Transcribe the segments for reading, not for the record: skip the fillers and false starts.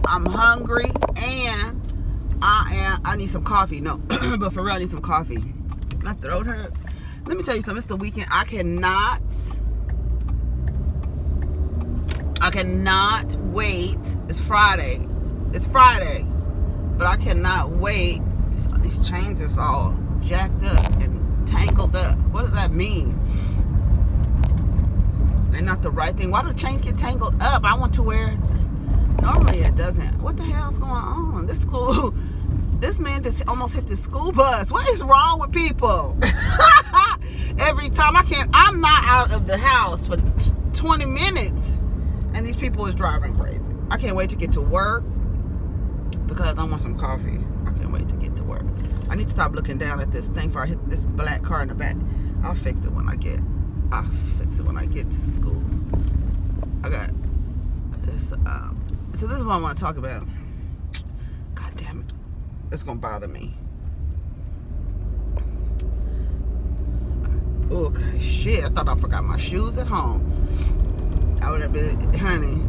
I'm hungry, and I need some coffee. No, but for real, I need some coffee. My throat hurts. Let me tell you something. It's the weekend. I cannot wait. It's Friday, but I cannot wait. These chains is all jacked up and tangled up. What does that mean? They're not the right thing. Why do chains get tangled up? I want to wear it. Normally it doesn't. What the hell's going on? This man just almost hit the school bus. What is wrong with people? Every time I'm not out of the house for 20 minutes, and these people is driving crazy. I can't wait to get to work because I want some coffee. I can't wait to get to work. I need to stop looking down at this thing before I hit this black car in the back. I'll fix it when I get to school. I got this. So this is what I want to talk about. God damn it, it's gonna bother me. Okay, shit. I thought I forgot my shoes at home. I would have been, honey.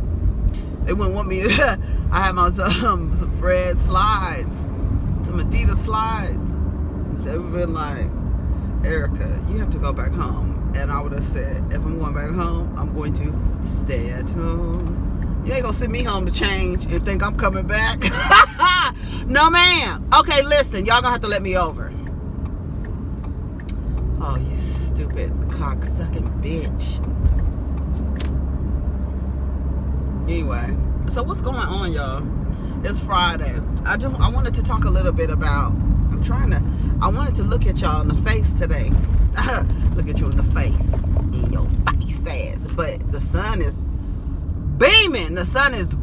They wouldn't want me. I had my some red slides, some Adidas slides. They would have been like, Erica, you have to go back home. And I would have said, if I'm going back home, I'm going to stay at home. You ain't gonna send me home to change and think I'm coming back. No, ma'am. Okay, listen, y'all gonna have to let me over. Oh, you stupid cock-sucking bitch. Anyway, so what's going on, y'all? It's Friday. I wanted to talk a little bit about, I wanted to look at y'all in the face today. Look at you in the face. In your face ass. But the sun is beaming. The sun is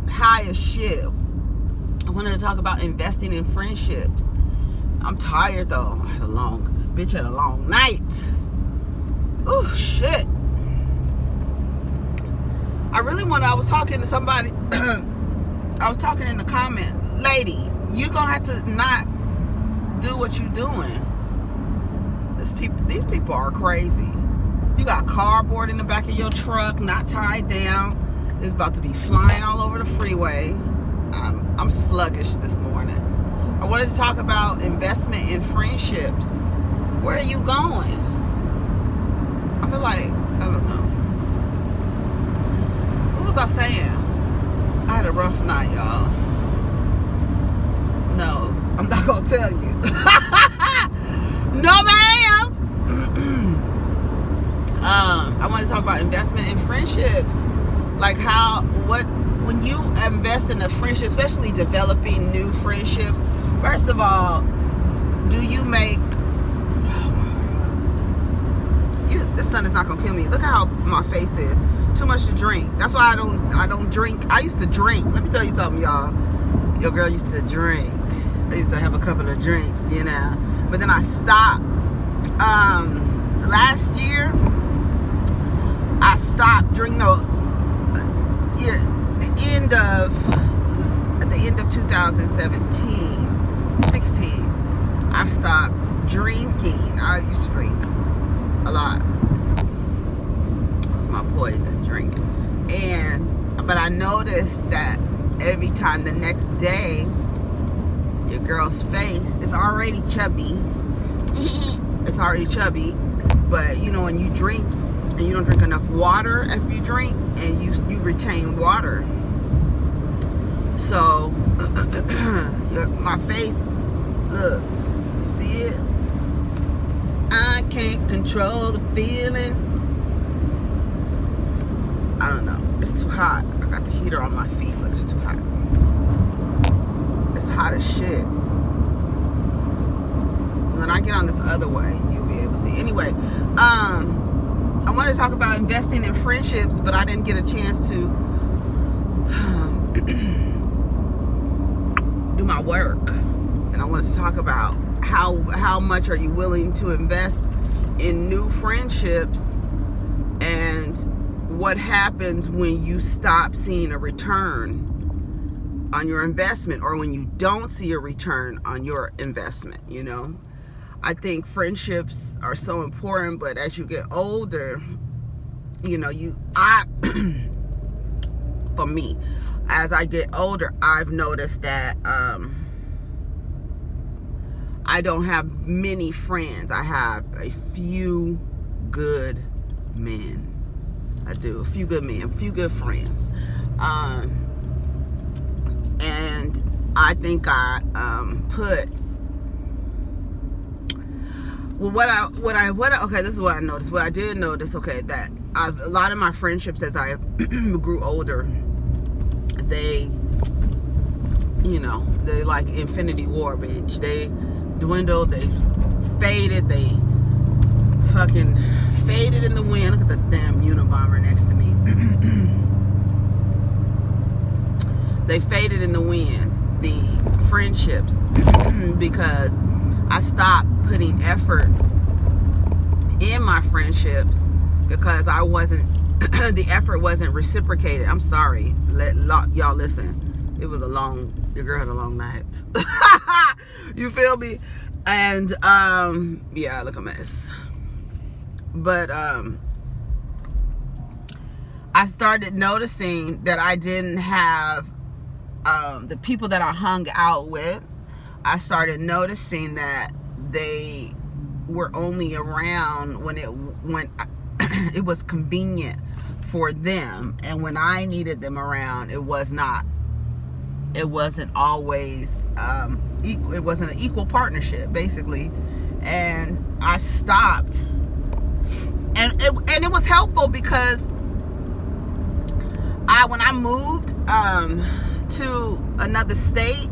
high as shit. I wanted to talk about investing in friendships. I'm tired though. I had a long night. Oh shit. I was talking to somebody. I was talking in the comment, lady, you're gonna have to not do what you're doing. These people are crazy. You got cardboard in the back of your truck, not tied down. It's about to be flying all over the freeway. I'm sluggish this morning. I wanted to talk about investment in friendships. Where are you going? I feel like, I don't know. What was I saying? I had a rough night, y'all. No, I'm not gonna tell you. No, ma'am. I want to talk about investment in friendships. Like when you invest in a friendship, especially developing new friendships, first of all, do you make, oh my God, the sun is not gonna kill me. Look how my face is. Too much to drink. That's why I don't drink. I used to drink. Let me tell you something, y'all. Your girl used to drink. I used to have a couple of drinks, you know. But then I stopped. Last year, I stopped drinking. At the end of 2017, 16, I stopped drinking. I used to drink a lot. It was my poison, drinking. But I noticed that every time the next day, your girl's face is already chubby. It's already chubby. But you know, when you drink and you don't drink enough water after you drink, and you retain water. So my face, look, you see it? I can't control the feeling. I don't know. It's too hot. I got the heater on my feet, but it's too hot. It's hot as shit. When I get on this other way, you'll be able to see. Anyway, I wanted to talk about investing in friendships, but I didn't get a chance to do my work. And I wanted to talk about how much are you willing to invest in new friendships, and what happens when you stop seeing a return on your investment, or when you don't see a return on your investment, you know. I think friendships are so important, but as you get older, you know, for me, as I get older, I've noticed that I don't have many friends. I have a few good men. I do. A few good men, a few good friends. And I think I put, well, okay, this is what I noticed. What I did notice, okay, that a lot of my friendships as I grew older, they, you know, they like Infinity War, bitch. They dwindled, they faded, they fucking faded in the wind. Look at the damn Unabomber next to me. They faded in the wind, the friendships, because I stopped putting effort in my friendships because I wasn't, the effort wasn't reciprocated. I'm sorry, y'all listen. It was your girl had a long night. You feel me? And yeah, I look a mess. But I started noticing that I didn't have the people that I hung out with. I started noticing that they were only around when it was convenient for them, and when I needed them around, it wasn't always equal. It wasn't an equal partnership, basically. And I stopped, and it was helpful because when I moved to another state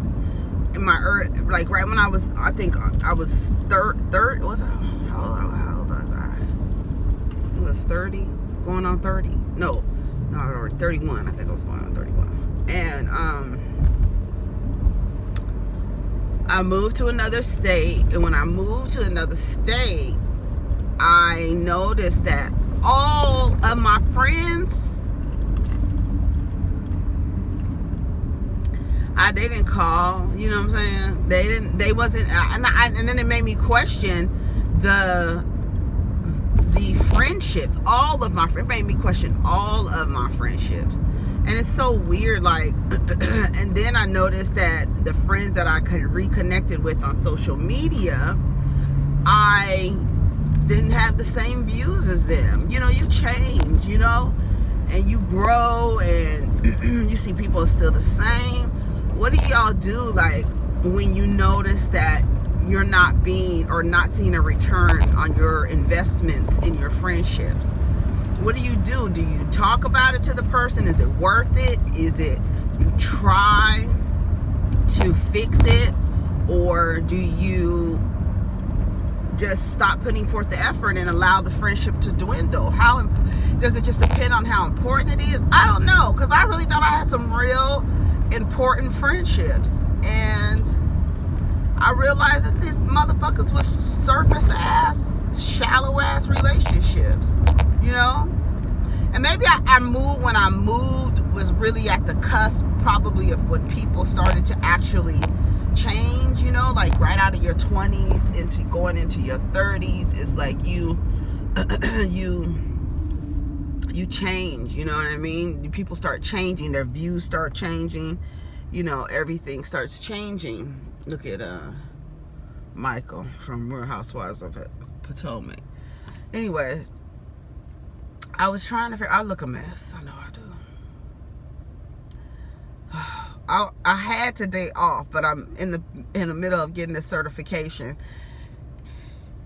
in my like right when I was, I think I was third was I, how old was I? It was 30, going on 30. No, 31. I think I was going on 31. And I moved to another state, and when I moved to another state, I noticed that all of my friends, they didn't call, you know what I'm saying? They wasn't, and then it made me question the friendships. It made me question all of my friendships. And it's so weird, like, and then I noticed that the friends that I reconnected with on social media, I didn't have the same views as them. You know, you change, you know, and you grow, and you see people are still the same. What do y'all do, like, when you notice that you're not seeing a return on your investments in your friendships? What do? Do you talk about it to the person? Is it worth it? Is it, you try to fix it? Or do you just stop putting forth the effort and allow the friendship to dwindle? Does it just depend on how important it is? I don't know, because I really thought I had some real important friendships, and I realized that these motherfuckers was surface ass, shallow ass relationships, you know. And maybe I moved, when I moved was really at the cusp probably of when people started to actually change, you know, like right out of your 20s into going into your 30s. It's like you change, you know what I mean? People start changing, their views start changing, you know, everything starts changing. Look at Michael from Real Housewives of Potomac. Anyways, I was trying to figure, I look a mess, I know I do. I had today off, but I'm in the middle of getting this certification,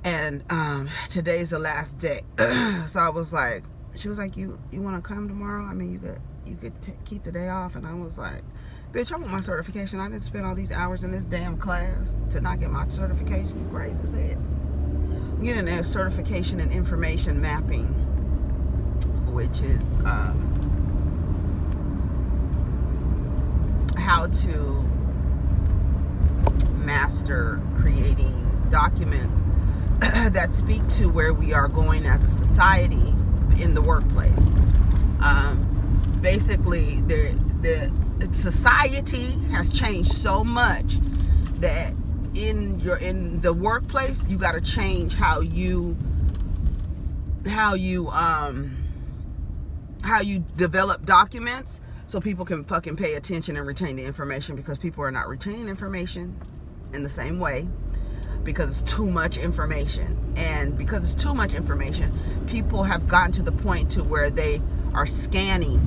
and today's the last day. So I was like, she was like, you want to come tomorrow? I mean, you could keep the day off. And I was like, bitch, I want my certification. I didn't spend all these hours in this damn class to not get my certification. You crazy as hell. I'm getting a certification in information mapping, which is how to master creating documents that speak to where we are going as a society in the workplace. Basically, the society has changed so much that in the workplace, you got to change how you develop documents so people can fucking pay attention and retain the information, because people are not retaining information in the same way, because it's too much information. And because it's too much information, people have gotten to the point to where they are scanning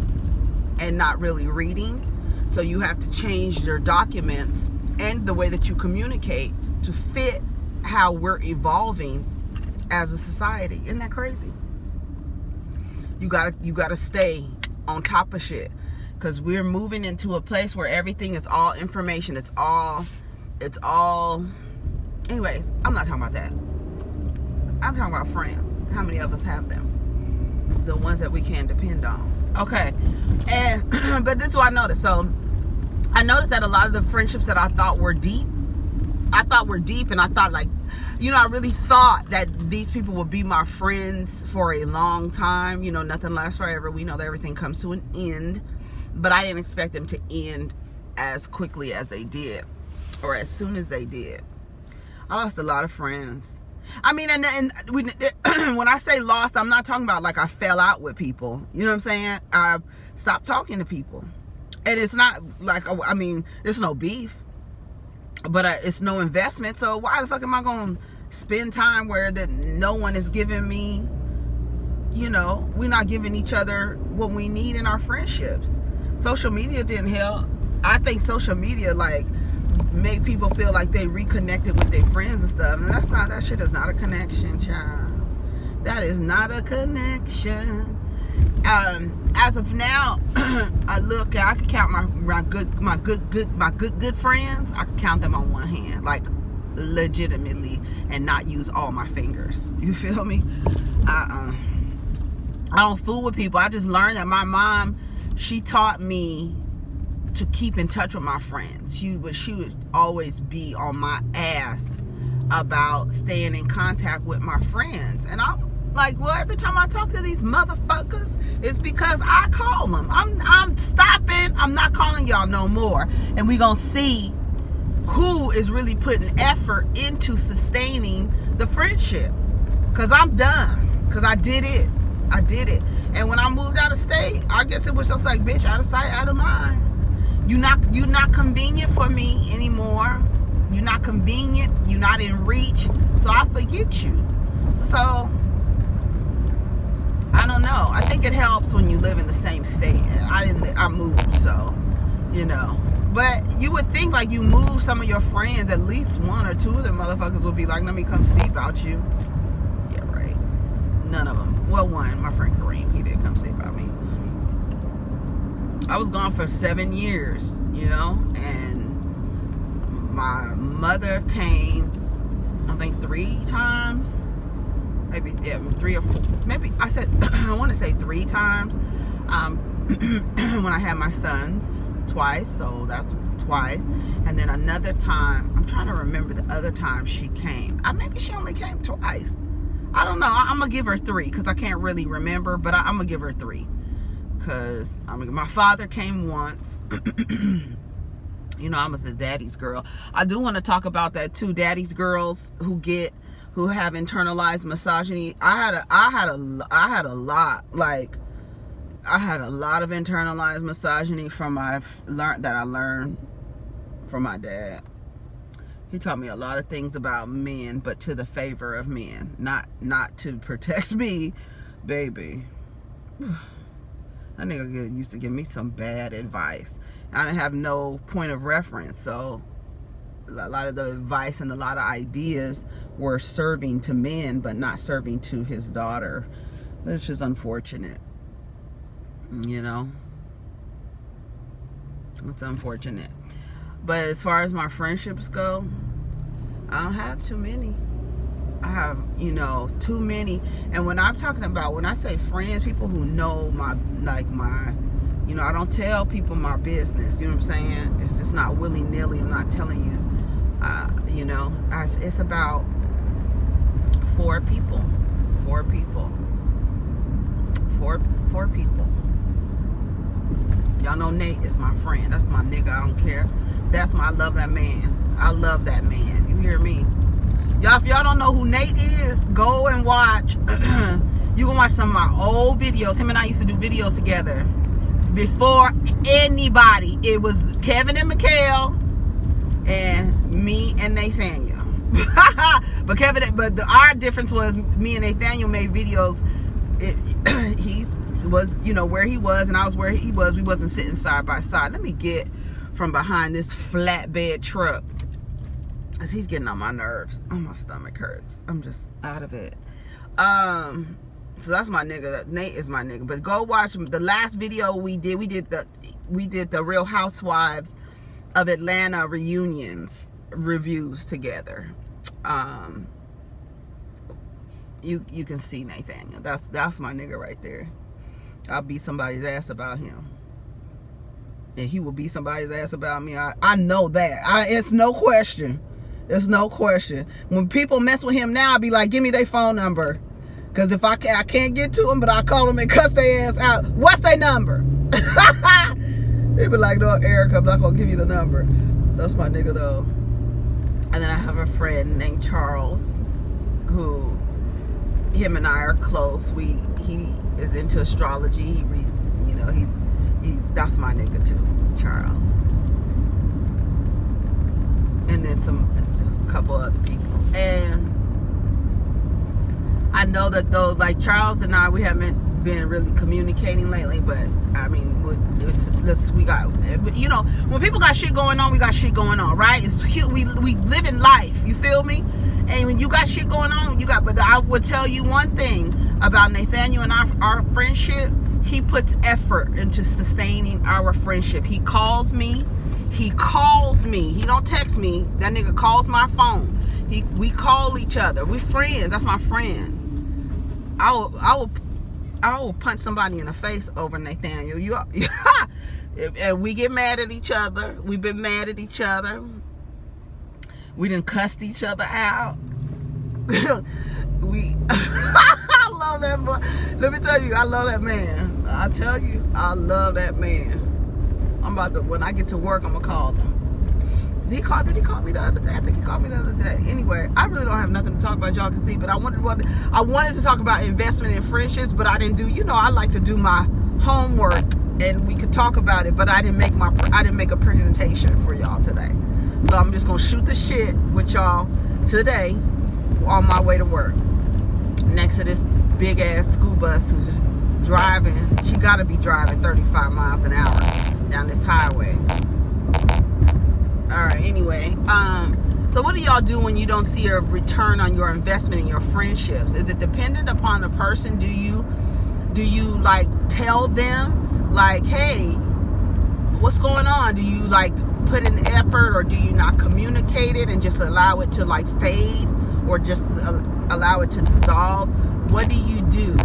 and not really reading. So you have to change your documents and the way that you communicate to fit how we're evolving as a society. Isn't that crazy? You gotta stay on top of shit, because we're moving into a place where everything is all information. It's all anyways, I'm not talking about that. I'm talking about friends. How many of us have them? The ones that we can depend on. Okay. And but this is what I noticed. So I noticed that a lot of the friendships that I thought were deep, and I thought, like, I really thought that these people would be my friends for a long time. Nothing lasts forever. We know that everything comes to an end, but I didn't expect them to end as quickly as they did, or as soon as they did. I lost a lot of friends. I mean, and when I say lost, I'm not talking about like I fell out with people. You know what I'm saying? I stopped talking to people. And it's not like, I mean, there's no beef, but it's no investment. So why the fuck am I going to spend time where that no one is giving me, we're not giving each other what we need in our friendships. Social media didn't help. I think social media, like, make people feel like they reconnected with their friends and stuff. And that shit is not a connection, child. That is not a connection. As of now, I can count my good friends. I can count them on one hand, like legitimately, and not use all my fingers. You feel me? I don't fool with people. I just learned that my mom, she taught me to keep in touch with my friends. She would always be on my ass about staying in contact with my friends. And I'm like, well, every time I talk to these motherfuckers, it's because I call them. I'm stopping. I'm not calling y'all no more. And we gonna see who is really putting effort into sustaining the friendship. Because I'm done. Because I did it. And when I moved out of state, I guess it was just like, bitch, out of sight, out of mind. You're not convenient for me anymore. You're not convenient. You're not in reach. So I forget you. So I don't know. I think it helps when you live in the same state. I moved, so But you would think, like, you move some of your friends, at least one or two of them motherfuckers would be like, let me come see about you. Yeah, right. None of them. Well, one, my friend Kareem, he did come see about me. I was gone for 7 years, and my mother came, I think 3 times, maybe 3 or 4, maybe I want to say 3 times, when I had my sons, twice, so that's twice, and then another time, I'm trying to remember the other time she came, maybe she only came twice, I don't know, I'm going to give her 3, because I can't really remember, but I'm going to give her 3. Because my father came once. I was a daddy's girl. I do want to talk about that too. Daddy's girls who have internalized misogyny. I had a lot. Like, I had a lot of internalized misogyny that I learned from my dad. He taught me a lot of things about men, but to the favor of men, not to protect me, baby. That nigga used to give me some bad advice. I didn't have no point of reference, so a lot of the advice and a lot of ideas were serving to men, but not serving to his daughter, which is unfortunate. It's unfortunate. But as far as my friendships go, I don't have too many. I have, too many. And when I'm talking about, when I say friends, people who know my, I don't tell people my business. You know what I'm saying? It's just not willy-nilly. I'm not telling you, it's about 4 people. 4 people. 4 people. Y'all know Nate is my friend. That's my nigga. I don't care. I love that man. I love that man. You hear me? Y'all, if y'all don't know who Nate is, go and watch. You can watch some of my old videos. Him and I used to do videos together before anybody. It was Kevin and Mikhail and me and Nathaniel. But our difference was me and Nathaniel made videos. He was, where he was, and I was where he was. We wasn't sitting side by side. Let me get from behind this flatbed truck, because he's getting on my nerves. Oh, my stomach hurts. I'm just out of it. So that's my nigga. Nate is my nigga. But go watch the last video we did. We did the Real Housewives of Atlanta reunions reviews together. You can see Nathaniel. That's my nigga right there. I'll beat somebody's ass about him, and he will beat somebody's ass about me. I know that. It's no question. It's no question. When people mess with him now, I'll be like, give me their phone number, because if I can't get to them, but I call them and cuss their ass out. What's their number? They be like, no, Erica, I'm not gonna give you the number. That's my nigga though. And then I have a friend named Charles, who him and I are close. He is into astrology. He reads, that's my nigga too, Charles. And then a couple other people. And I know that those, like Charles and I, we haven't been really communicating lately, but I mean, we got, when people got shit going on, we got shit going on, right? We live in life, you feel me? And when you got shit going on, but I would tell you one thing about Nathaniel and our friendship. He puts effort into sustaining our friendship. He calls me. He don't text me. That nigga calls my phone. We call each other. We friends. That's my friend. I will punch somebody in the face over Nathaniel. And we get mad at each other. We've been mad at each other. We done cussed each other out. I love that boy. Let me tell you, I love that man. I tell you, I love that man. When I get to work, I'm gonna call him. Did he call me the other day? I think he called me the other day. Anyway, I really don't have nothing to talk about, y'all can see, but I wanted to talk about investment in friendships, but I didn't do, I like to do my homework and we could talk about it, but I didn't make a presentation for y'all today. So I'm just gonna shoot the shit with y'all today on my way to work. Next to this big ass school bus who's driving. She gotta be driving 35 miles an hour down this highway. Alright, anyway. So what do y'all do when you don't see a return on your investment in your friendships? Is it dependent upon the person? Do you like tell them like, hey, what's going on? Do you like put in the effort, or do you not communicate it and just allow it to like fade, or just allow it to dissolve? What do you do?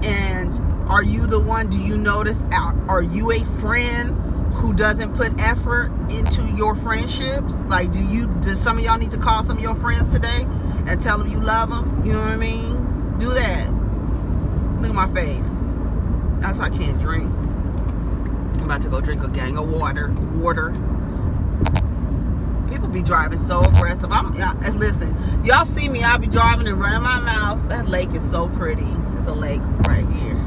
And are you the one? Do you notice? Are you a friend who doesn't put effort into your friendships? Like, does some of y'all need to call some of your friends today and tell them you love them? You know what I mean? Do that. Look at my face. That's why I can't drink. I'm about to go drink a gang of water. People be driving so aggressive. Listen, y'all see me, I'll be driving and running my mouth. That lake is so pretty. There's a lake right here.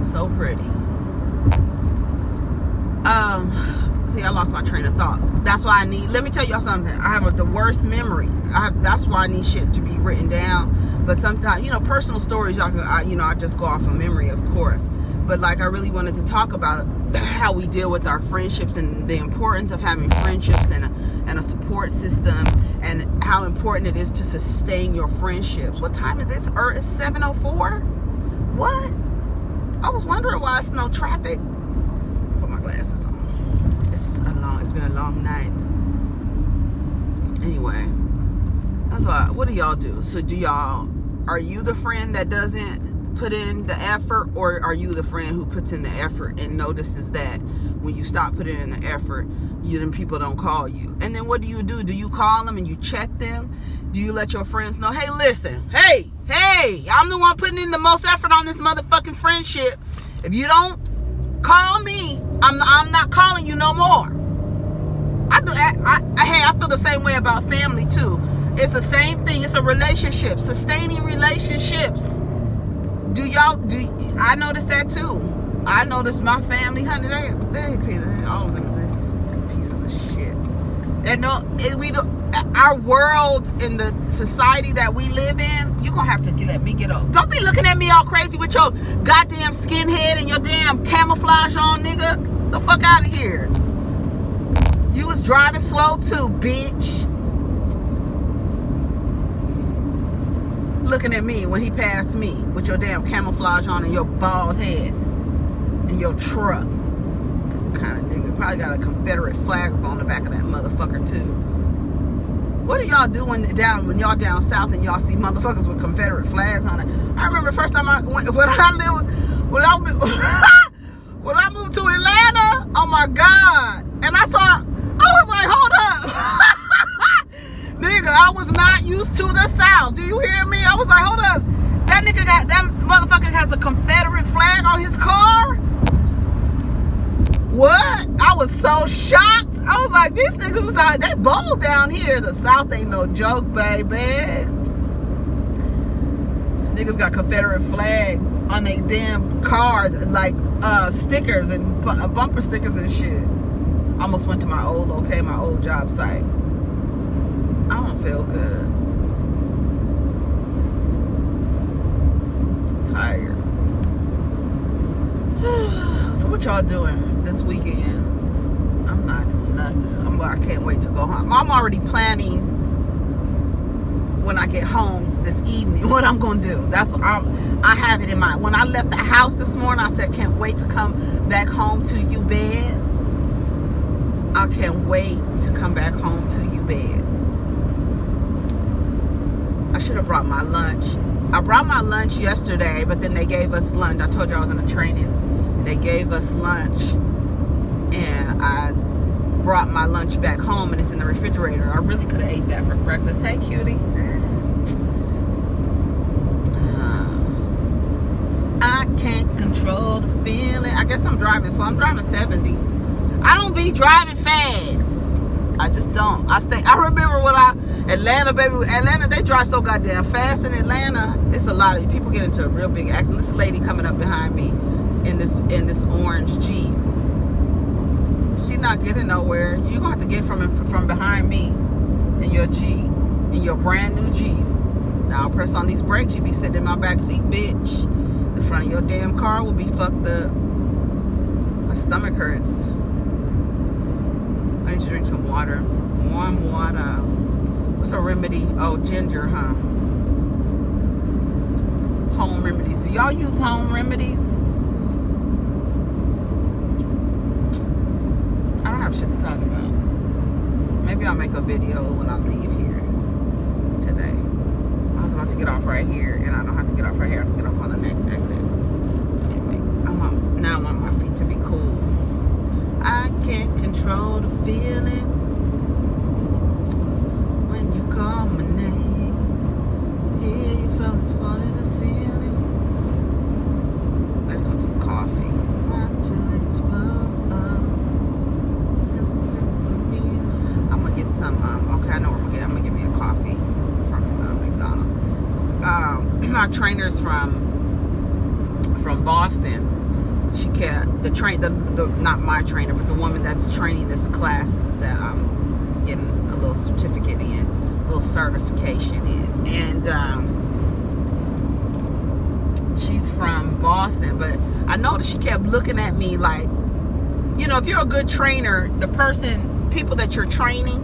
So pretty. See, I lost my train of thought. That's why let me tell y'all something. I have the worst memory. That's why I need shit to be written down. But sometimes, personal stories, y'all can, I just go off of memory, of course. But like, I really wanted to talk about how we deal with our friendships and the importance of having friendships and a support system, and how important it is to sustain your friendships. What time is this? It's 7:04? What? I was wondering why it's no traffic. Put my glasses on. It's been a long night. Anyway, that's why. What do y'all do? So are you the friend that doesn't put in the effort, or are you the friend who puts in the effort and notices that when you stop putting in the effort, then people don't call you? And then what do? Do you call them and you check them? Do you let your friends know, hey, listen, hey, I'm the one putting in the most effort on this motherfucking friendship. If you don't call me, I'm not calling you no more. I feel the same way about family too. It's the same thing. It's a relationship. Sustaining relationships I noticed that too. I noticed my family, honey, all of them is pieces of shit. And our world in the society that we live in, you're gonna have to let me get up. Don't be looking at me all crazy with your goddamn skinhead and your damn camouflage on, nigga. The fuck out of here. You was driving slow too, bitch. Looking at me when he passed me with your damn camouflage on and your bald head and your truck. Kind of nigga. Probably got a Confederate flag up on the back of that motherfucker too. What do y'all do when y'all down south and y'all see motherfuckers with Confederate flags on it? I remember the first time when I moved to Atlanta. Oh my God! And I was like, hold up, nigga, I was not used to the South. Do you hear me? I was like, hold up, that motherfucker has a Confederate flag on his car. What? I was so shocked. I was like, these niggas they bold down here. The South ain't no joke, baby. Niggas got Confederate flags on their damn cars, like stickers and bumper stickers and shit. I almost went to my old job site. I don't feel good. I'm tired. So what y'all doing this weekend? I'm not doing nothing. I can't wait to go home. I'm already planning when I get home this evening what I'm gonna do. I have it in mind. When I left the house this morning, I said, can't wait to come back home to you bed. I can't wait to come back home to you bed. I should have brought my lunch. I brought my lunch yesterday, but then they gave us lunch. I told you I was in a training. They gave us lunch, and I brought my lunch back home, and it's in the refrigerator. I really could have ate that for breakfast. Hey, cutie. I can't control the feeling. I guess I'm driving slow. I'm driving 70. I don't be driving fast. I just don't. I remember when Atlanta, they drive so goddamn fast in Atlanta. It's a lot of people get into a real big accident. This lady coming up behind me in this orange Jeep. She's not getting nowhere. You're gonna have to get from behind me in your Jeep, in your brand new Jeep. Now I'll press on these brakes. You be sitting in my back seat, bitch. The front of your damn car will be fucked up. My stomach hurts. I need to drink some water. Warm water. What's a remedy? Oh, ginger, huh? Home remedies. Do y'all use home remedies? I don't have shit to talk about. Maybe I'll make a video when I leave here today. I was about to get off right here, and I don't have to get off right here. I have to get off on the next exit. Now I want my feet to be cool. I can't control the feeling when you call my name. Hear you from the ceiling. I just want some coffee. Want to explode. I'm gonna get some. Okay, I know what I'm gonna get. I'm gonna get me a coffee from McDonald's. My trainer's from Boston. She kept not my trainer, but the woman that's training this class that I'm getting a little certificate in, a little certification in, and she's from Boston. But I noticed she kept looking at me like, you know, if you're a good trainer, people that you're training,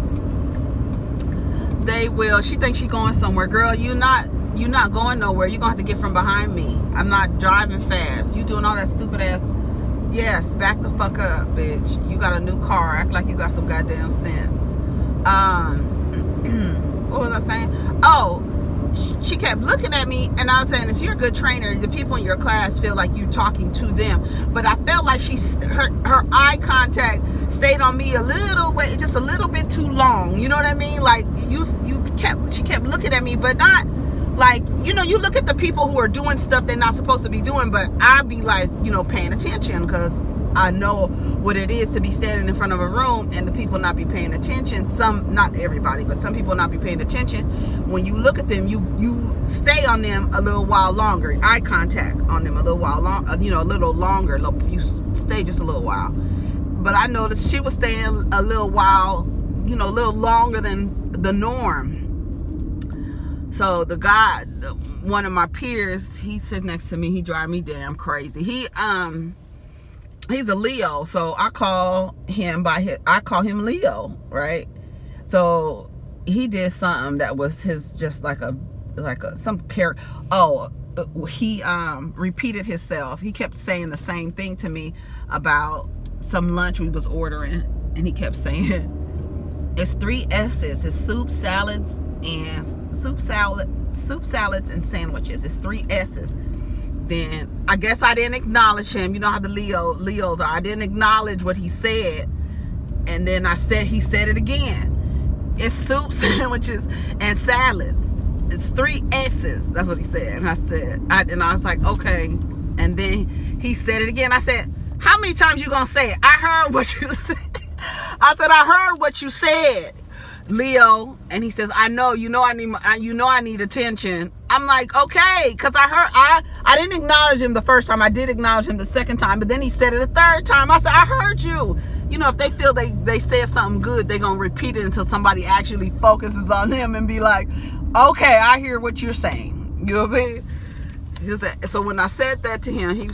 she thinks she's going somewhere. Girl, you're not going nowhere. You're gonna have to get from behind me. I'm not driving fast. You doing all that stupid ass. Yes, back the fuck up, bitch. You got a new car. Act like you got some goddamn sense. What was I saying? Oh, she kept looking at me, and I was saying, if you're a good trainer, the people in your class feel like you talking to them. But I felt like her eye contact stayed on me a little way, just a little bit too long. You know what I mean? Like she kept looking at me, but not like, you know, you look at the people who are doing stuff they're not supposed to be doing, but I be like, you know, paying attention, because I know what it is to be standing in front of a room and the people not be paying attention. Some, not everybody, but some people not be paying attention. When you look at them, you stay on them a little while longer. Eye contact on them a little while you know, a little longer. You stay just a little while. But I noticed she was staying a little while, you know, a little longer than the norm. So the guy, one of my peers, he sits next to me. He drive me damn crazy. He's a Leo, so I call him Leo, right? So he did something that was his, just like some character. Oh, he repeated himself. He kept saying the same thing to me about some lunch we was ordering, and he kept saying, it's 3 S's. It's soup, salads, and and sandwiches. It's 3 S's. Then I guess I didn't acknowledge him. You know how the Leos are. I didn't acknowledge what he said, and then he said it again. It's soup, sandwiches, and salads. It's 3 S's. That's what he said. And I was like, okay. And then he said it again. I said, how many times you gonna say it? I heard what you said. I said, I heard what you said, Leo. And he says, I know. You know I need attention. I'm like, okay, because I didn't acknowledge him the first time. I did acknowledge him the second time, but then he said it a third time. I said, I heard you. You know, if they feel they said something good, they're going to repeat it until somebody actually focuses on them and be like, okay, I hear what you're saying. You know what I mean? So when I said that to him,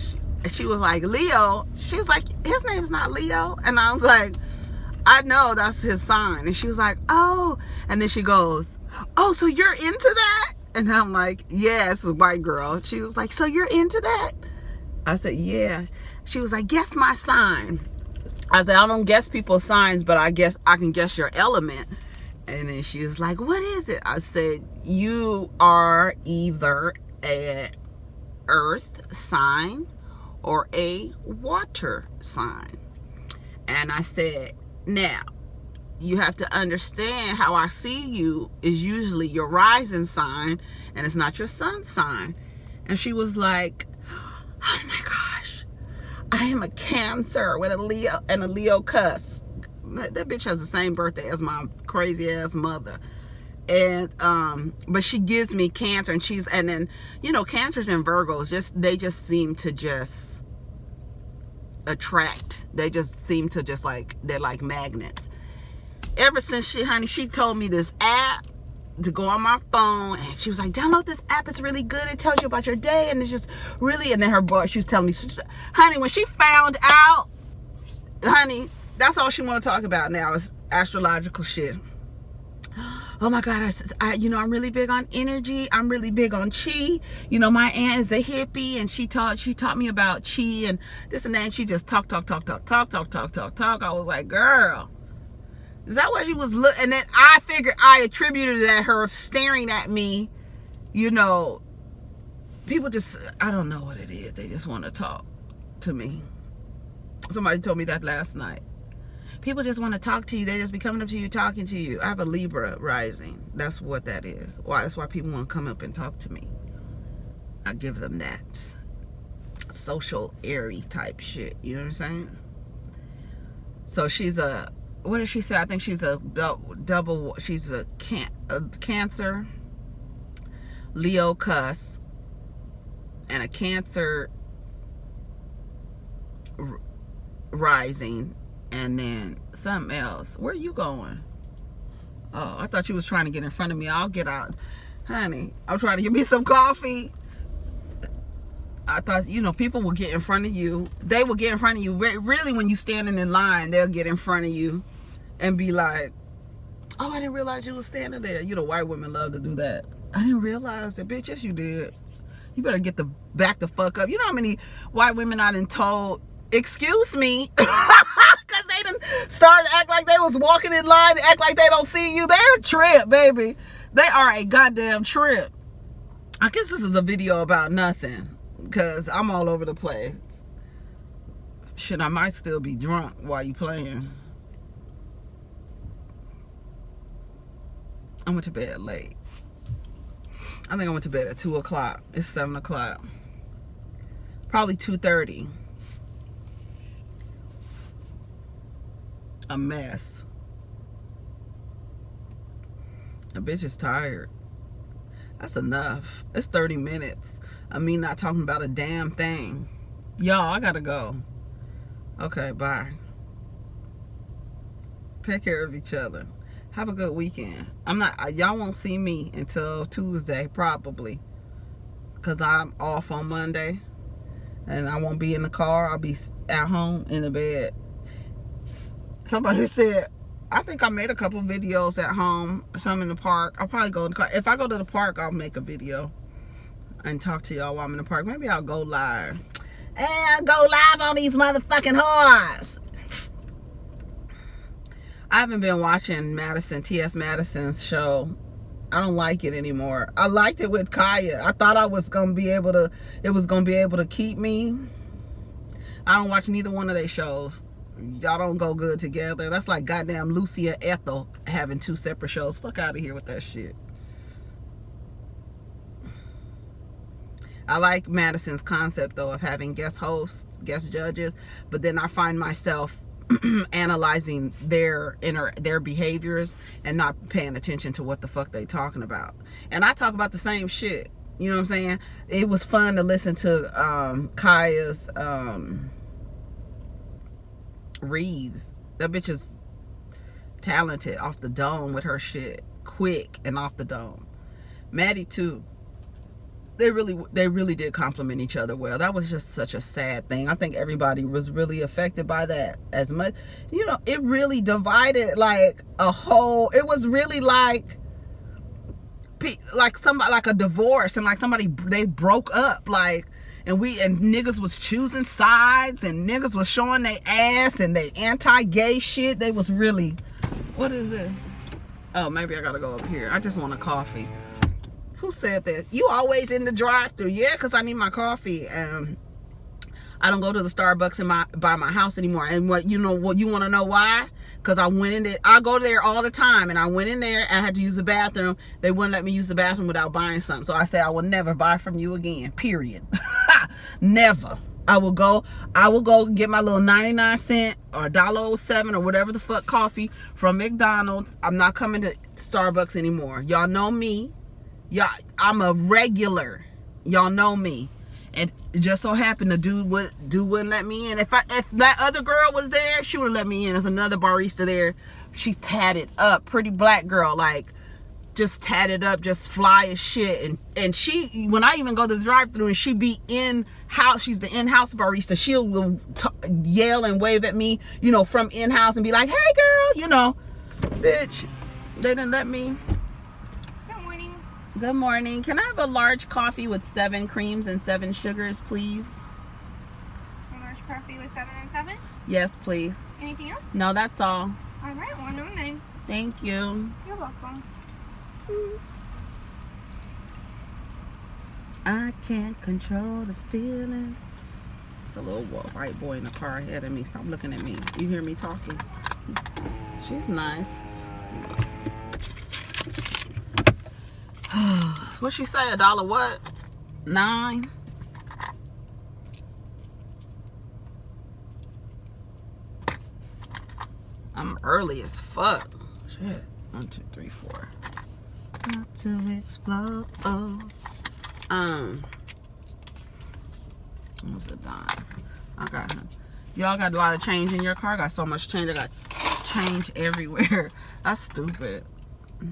she was like, Leo. She was like, his name's not Leo. And I was like, I know, that's his sign. And she was like, oh. And then she goes, oh, so you're into that? And I'm like, yeah, it's a white girl. She was like, so you're into that? I said, yeah. She was like, guess my sign. I said, I don't guess people's signs, but I guess I can guess your element. And then she was like, what is it? I said, you are either a earth sign or a water sign. And I said, now, you have to understand how I see you is usually your rising sign, and it's not your sun sign. And she was like, oh my gosh, I am a Cancer with a Leo and a Leo cuss. That bitch has the same birthday as my crazy ass mother. And but she gives me Cancer, and then, you know, Cancers and Virgos, they just seem to just attract. They just seem to just like, they're like magnets. Ever since she told me this app to go on my phone, and she was like, download this app, it's really good, it tells you about your day, and it's just really, and then her boy, she was telling me, honey, when she found out, honey, that's all she want to talk about now is astrological shit. Oh my God, you know, I'm really big on energy. I'm really big on chi. You know, my aunt is a hippie, and she taught me about chi and this and that, and she just talk. I was like, girl, is that what she was looking? And then I figured, I attributed that her staring at me. You know, people just, I don't know what it is. They just want to talk to me. Somebody told me that last night. People just want to talk to you. They just be coming up to you, talking to you. I have a Libra rising. That's what that is. That's why people want to come up and talk to me. I give them that social airy type shit. You know what I'm saying? So she's a, what did she say? I think she's a double. She's a Cancer, Leo cuss, and a Cancer rising, and then something else. Where are you going? Oh, I thought you was trying to get in front of me. I'll get out. Honey, I'm trying to get me some coffee. I thought, you know, people will get in front of you. They will get in front of you. Really, when you standing in line, they'll get in front of you and be like, oh, I didn't realize you was standing there. You know, white women love to do that. I didn't realize that. Bitch, yes, you did. You better back the fuck up. You know how many white women I done told, excuse me, because they done started to act like they was walking in line, act like they don't see you. They're a trip, baby. They are a goddamn trip. I guess this is a video about nothing, because I'm all over the place. Shit, I might still be drunk while you playing. I went to bed late. I think I went to bed at 2 o'clock. It's 7 o'clock. Probably 2:30. A mess. A bitch is tired. That's enough. It's 30 minutes of me not talking about a damn thing. Y'all, I gotta go. Okay, bye. Take care of each other. Have a good weekend. Y'all won't see me until Tuesday, probably. Because I'm off on Monday. And I won't be in the car. I'll be at home in the bed. Somebody said, I think I made a couple videos at home. Some in the park. I'll probably go in the car. If I go to the park, I'll make a video and talk to y'all while I'm in the park. Maybe I'll go live. And I'll go live on these motherfucking whores. I haven't been watching T.S. Madison's show. I don't like it anymore. I liked it with Kaya. I thought it was gonna be able to keep me. I don't watch neither one of their shows. Y'all don't go good together. That's like goddamn Lucy and Ethel having 2 separate shows. Fuck out of here with that shit. I like Madison's concept though of having guest hosts, guest judges, but then I find myself analyzing their behaviors and not paying attention to what the fuck they talking about. And I talk about the same shit. You know what I'm saying? It was fun to listen to Kaya's reads. That bitch is talented off the dome with her shit. Quick and off the dome. Maddie too. They really did compliment each other well. That was just such a sad thing. I think everybody was really affected by that. As much, you know, it really divided like a whole. It was really like somebody, like a divorce, and like somebody, they broke up, like, and niggas was choosing sides, and niggas was showing their ass, and they anti-gay shit. They was really, what is this? Oh, maybe I gotta go up here. I just want a coffee. Who said that? You always in the drive-thru? Yeah, because I need my coffee. I don't go to the Starbucks by my house anymore. And what you want to know why? Because I went in there. I go there all the time, and I went in there and I had to use the bathroom. They wouldn't let me use the bathroom without buying something. So I said I will never buy from you again. Period. Never. I will go get my little 99-cent or $1.07 or whatever the fuck coffee from McDonald's. I'm not coming to Starbucks anymore. Y'all know me. Y'all, I'm a regular. Y'all know me. And it just so happened the dude wouldn't let me in. If that other girl was there, she would have let me in. There's another barista there. She tatted up. Pretty black girl. Like, just tatted up. Just fly as shit. And she, when I even go to the drive-thru and she be in-house, she's the in-house barista. She'll yell and wave at me, you know, from in-house and be like, hey, girl, you know. Bitch, they didn't let me. Good morning. Can I have a large coffee with 7 creams and 7 sugars, please? A large coffee with 7 and 7? Yes, please. Anything else? No, that's all. All right, 109. Thank you. You're welcome. I can't control the feeling. It's a little white boy in the car ahead of me. Stop looking at me. You hear me talking? She's nice. What'd she say? $1 what? 9? I'm early as fuck. Shit. 1, 2, 3, 4. Not to explode. What's it done? I got y'all got a lot of change in your car. I got so much change. I got change everywhere. That's stupid.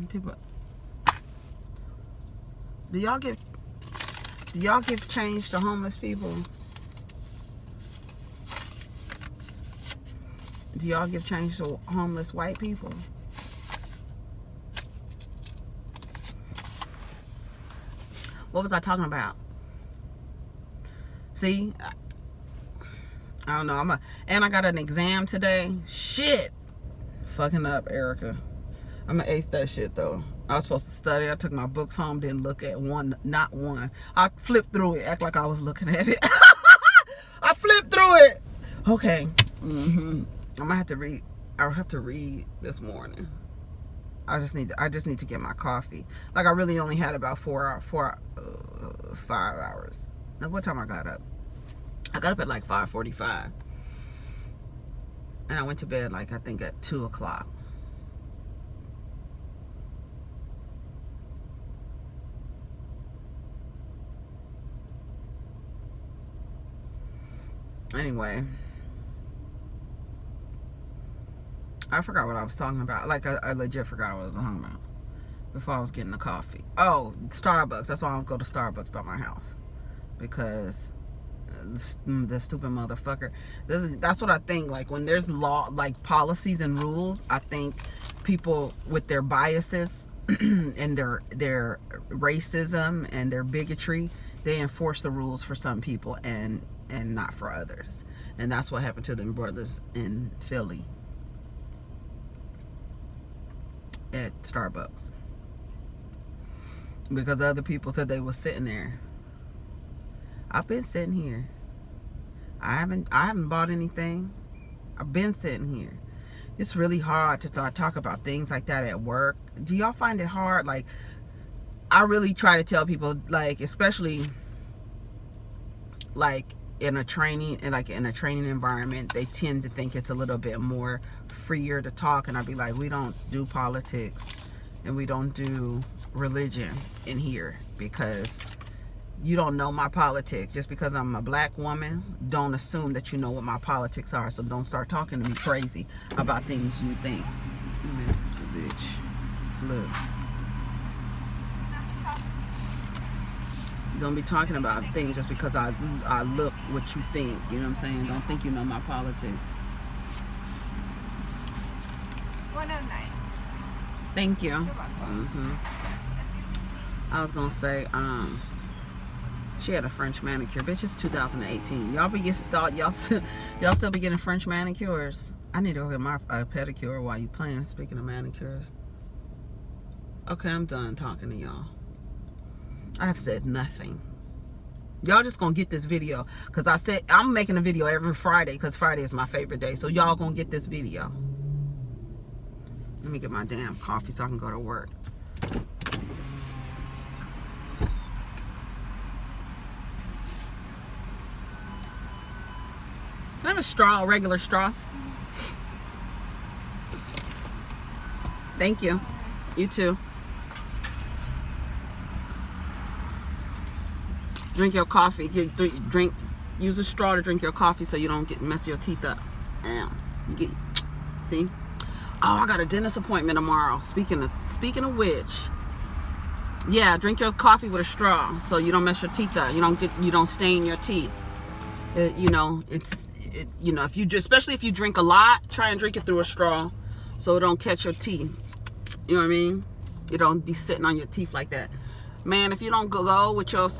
People. Do y'all give change to homeless people? Do y'all give change to homeless white people? What was I talking about? See, I don't know. And I got an exam today. Shit, fucking up, Erica. I'm gonna ace that shit though. I was supposed to study. I took my books home, didn't look at not one. I flipped through it, act like I was looking at it. I flipped through it. Okay. I'm gonna have to read. I'll have to read this morning. I just need to get my coffee. Like, I really only had about 5 hours. Now, what time I got up? I got up at like 5:45, and I went to bed like I think at 2 o'clock. Anyway, I forgot what I was talking about. Like, I legit forgot what I was talking about before I was getting the coffee. Oh, Starbucks. That's why I don't go to Starbucks by my house, because the stupid motherfucker. That's what I think. Like, when there's law, like policies and rules, I think people with their biases and their racism and their bigotry, they enforce the rules for some people and not for others. And that's what happened to them brothers in Philly at Starbucks, because other people said they was sitting there. I've been sitting here. I haven't bought anything. I've been sitting here. It's really hard to talk about things like that at work. Do y'all find it hard? Like, I really try to tell people, like, especially like in a training environment, they tend to think it's a little bit more freer to talk, and I'd be like, we don't do politics and we don't do religion in here, because you don't know my politics. Just because I'm a black woman, don't assume that you know what my politics are. So don't start talking to me crazy about things you think. Man, this is a bitch. Look. Don't be talking about things just because I look what you think. You know what I'm saying? Don't think you know my politics. 109. Thank you. You're welcome. I was gonna say, she had a French manicure. Bitch, it's 2018. Y'all still be getting French manicures. I need to go get my pedicure while you playing. Speaking of manicures. Okay, I'm done talking to y'all. I have said nothing. Y'all just gonna get this video, because I said I'm making a video every Friday, because Friday is my favorite day. So y'all gonna get this video. Let me get my damn coffee so I can go to work. Can I have a straw, a regular straw? Thank you. You too. Drink your coffee. Use a straw to drink your coffee so you don't mess your teeth up. See? Oh, I got a dentist appointment tomorrow. Speaking of which, yeah, drink your coffee with a straw so you don't mess your teeth up. You don't stain your teeth. Especially if you drink a lot, try and drink it through a straw so it don't catch your teeth. You know what I mean? You don't be sitting on your teeth like that. Man, if you don't go with your...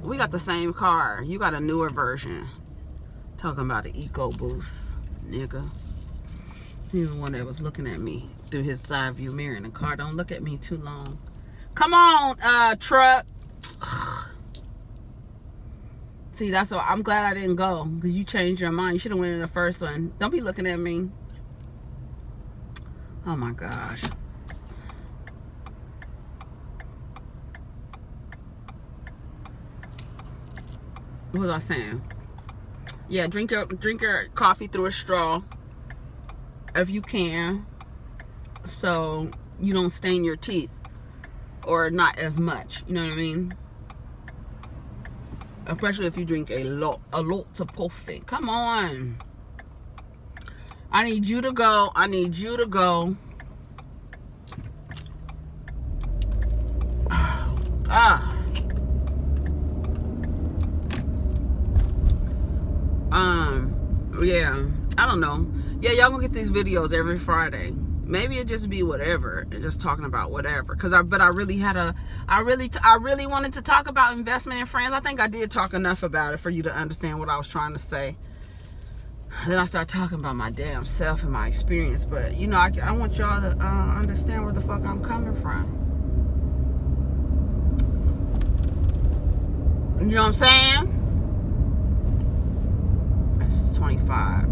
We got the same car. You got a newer version. Talking about the EcoBoost, nigga. He's the one that was looking at me through his side view mirror in the car. Don't look at me too long. Come on, truck. See, that's why I'm glad I didn't go, because you changed your mind. You should have went in the first one. Don't be looking at me. Oh my gosh. What was I saying? Yeah, drink your coffee through a straw if you can, so you don't stain your teeth, or not as much. You know what I mean? Especially if you drink a lot of coffee. Come on. I need you to go. Yeah, I don't know. Yeah, y'all gonna get these videos every Friday. Maybe it just be whatever, and just talking about whatever. But I really wanted to talk about investment in friends. I think I did talk enough about it for you to understand what I was trying to say. Then I start talking about my damn self and my experience. But I want y'all to understand where the fuck I'm coming from. You know what I'm saying? That's 25.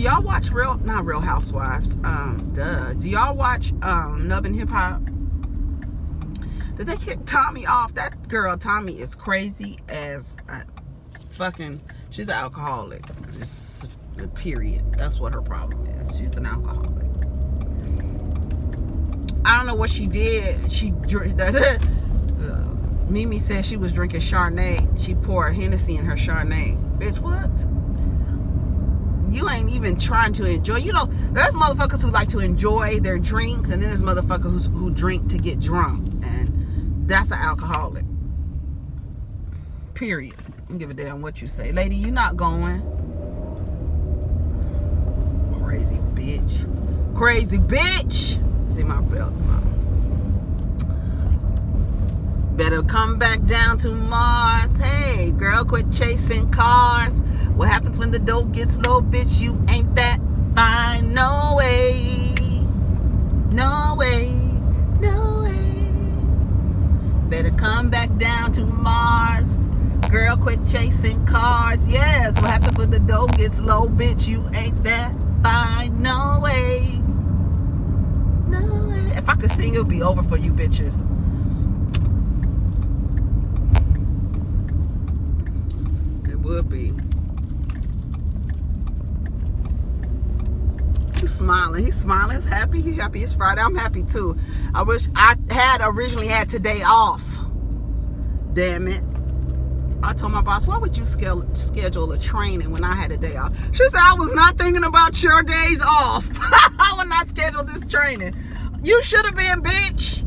y'all watch not Real Housewives? Do y'all watch Love and Hip Hop? Did they kick Tommy off? That girl, Tommy, is crazy as a fucking... She's an alcoholic. Just, period. That's what her problem is. She's an alcoholic. I don't know what she did. She Mimi said she was drinking Chardonnay. She poured Hennessy in her Chardonnay. Bitch, what? You ain't even trying to enjoy. You know, there's motherfuckers who like to enjoy their drinks, and then there's motherfuckers who drink to get drunk, and that's an alcoholic. Period. I don't give a damn what you say. Lady, you not going. Crazy bitch. Crazy bitch. See my belt on. Better come back down to Mars. Hey, girl, quit chasing cars. What happens when the dope gets low, bitch? You ain't that fine. No way. No way. No way. Better come back down to Mars. Girl, quit chasing cars. Yes, what happens when the dope gets low, bitch? You ain't that fine. No way. No way. If I could sing, it would be over for you bitches. Would be. He's smiling. He's smiling. He's happy. He's happy. It's Friday. I'm happy too. I wish I had originally had today off. Damn it. I told my boss, why would you schedule a training when I had a day off? She said, I was not thinking about your days off. I would not schedule this training. You should have been, bitch.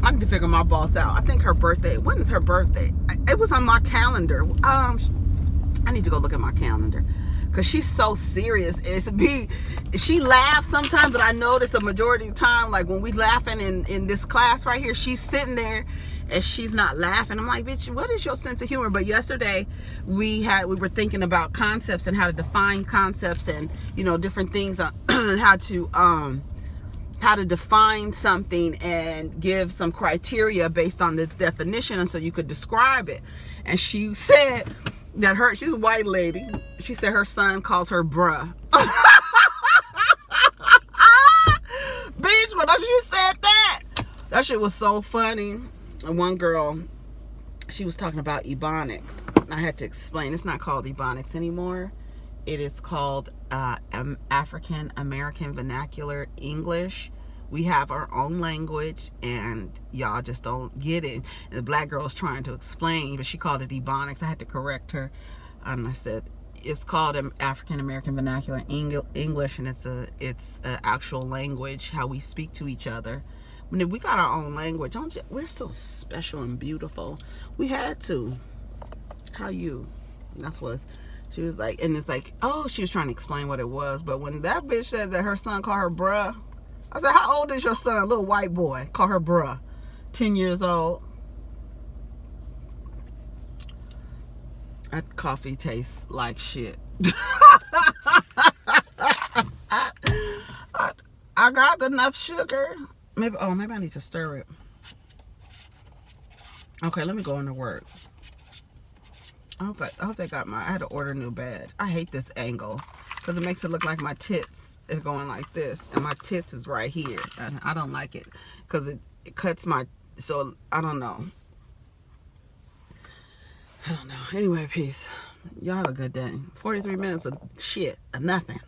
I need to figure my boss out. I think her birthday. When is her birthday? It was on my calendar. I need to go look at my calendar because she's so serious. She laughs sometimes, but I notice the majority of the time, like when we laughing in this class right here, she's sitting there and she's not laughing. I'm like, bitch, what is your sense of humor? But yesterday we were thinking about concepts and how to define concepts and different things on how to define something and give some criteria based on this definition, and so you could describe it. And she said that she's a white lady. She said her son calls her bruh. Bitch, when she said that shit was so funny. And one girl, she was talking about Ebonics. I had to explain, it's not called Ebonics anymore. It is called African American Vernacular English. We have our own language, and y'all just don't get it. And the black girl was trying to explain, but she called it Ebonics. I had to correct her, and I said it's called African American Vernacular English, and it's an actual language, how we speak to each other. When we got our own language, we're so special and beautiful. We had to. How you? That's what. She was like, and it's like, oh, she was trying to explain what it was. But when that bitch said that her son called her bruh, I said, how old is your son? Little white boy. Call her bruh. 10 years old. That coffee tastes like shit. I got enough sugar. Maybe I need to stir it. Okay, let me go into work. I hope they got I had to order a new badge. I hate this angle because it makes it look like my tits is going like this and my tits is right here. I don't like it because it cuts so I don't know. Anyway, peace. Y'all have a good day. 43 minutes of shit, of nothing.